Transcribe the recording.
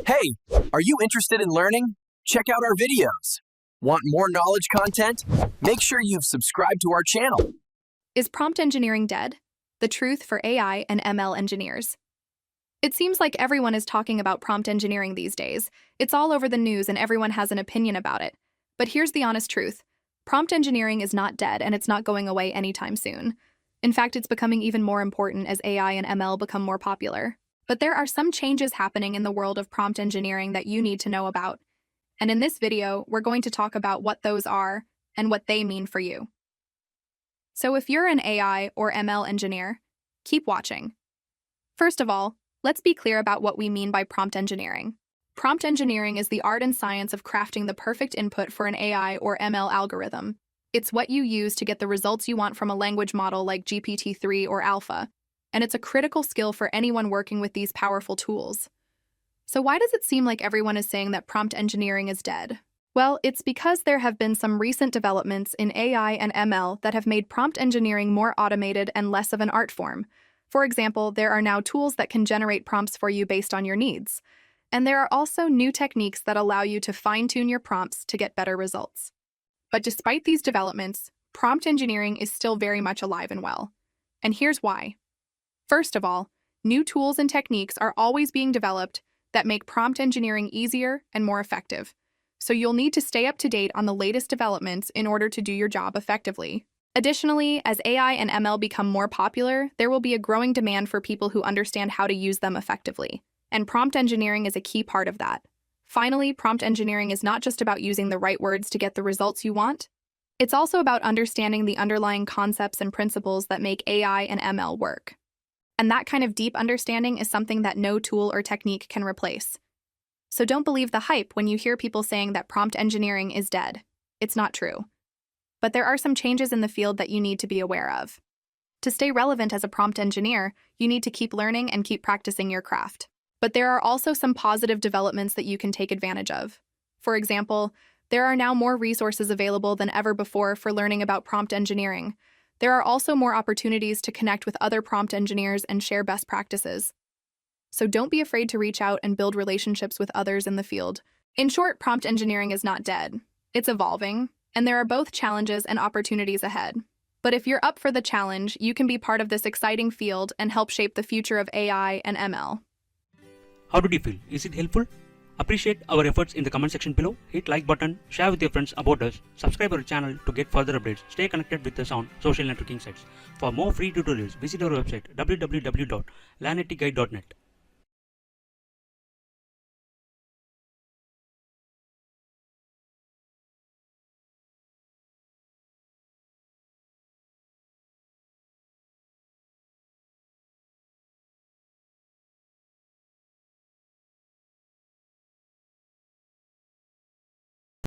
Hey, are you interested in learning? Check out our videos. Want more knowledge content? Make sure you've subscribed to our channel. Is prompt engineering dead? The truth for AI and ML engineers. It seems like everyone is talking about prompt engineering these days. It's all over the news and everyone has an opinion about it. But here's the honest truth. Prompt engineering is not dead and it's not going away anytime soon. In fact, it's becoming even more important as AI and ML become more popular. But there are some changes happening in the world of prompt engineering that you need to know about. And in this video, we're going to talk about what those are and what they mean for you. So if you're an AI or ML engineer, keep watching. First of all, let's be clear about what we mean by prompt engineering. Prompt engineering is the art and science of crafting the perfect input for an AI or ML algorithm. It's what you use to get the results you want from a language model like GPT-3 or Alpha, and it's a critical skill for anyone working with these powerful tools. So why does it seem like everyone is saying that prompt engineering is dead? Well, it's because there have been some recent developments in AI and ML that have made prompt engineering more automated and less of an art form. For example, there are now tools that can generate prompts for you based on your needs. And there are also new techniques that allow you to fine-tune your prompts to get better results. But despite these developments, prompt engineering is still very much alive and well. And here's why. First of all, new tools and techniques are always being developed that make prompt engineering easier and more effective. So you'll need to stay up to date on the latest developments in order to do your job effectively. Additionally, as AI and ML become more popular, there will be a growing demand for people who understand how to use them effectively. And prompt engineering is a key part of that. Finally, prompt engineering is not just about using the right words to get the results you want. It's also about understanding the underlying concepts and principles that make AI and ML work. And that kind of deep understanding is something that no tool or technique can replace. So don't believe the hype when you hear people saying that prompt engineering is dead. It's not true. But there are some changes in the field that you need to be aware of. To stay relevant as a prompt engineer, you need to keep learning and keep practicing your craft. But there are also some positive developments that you can take advantage of. For example, there are now more resources available than ever before for learning about prompt engineering. There are also more opportunities to connect with other prompt engineers and share best practices. So don't be afraid to reach out and build relationships with others in the field. In short, prompt engineering is not dead. It's evolving, and there are both challenges and opportunities ahead. But if you're up for the challenge, you can be part of this exciting field and help shape the future of AI and ML. How did you feel? Is it helpful? Appreciate our efforts in the comment section below. Hit like button, share with your friends about us, subscribe our channel to get further updates, stay connected with us on social networking sites. For more free tutorials, visit our website www.LearnITGuide.net.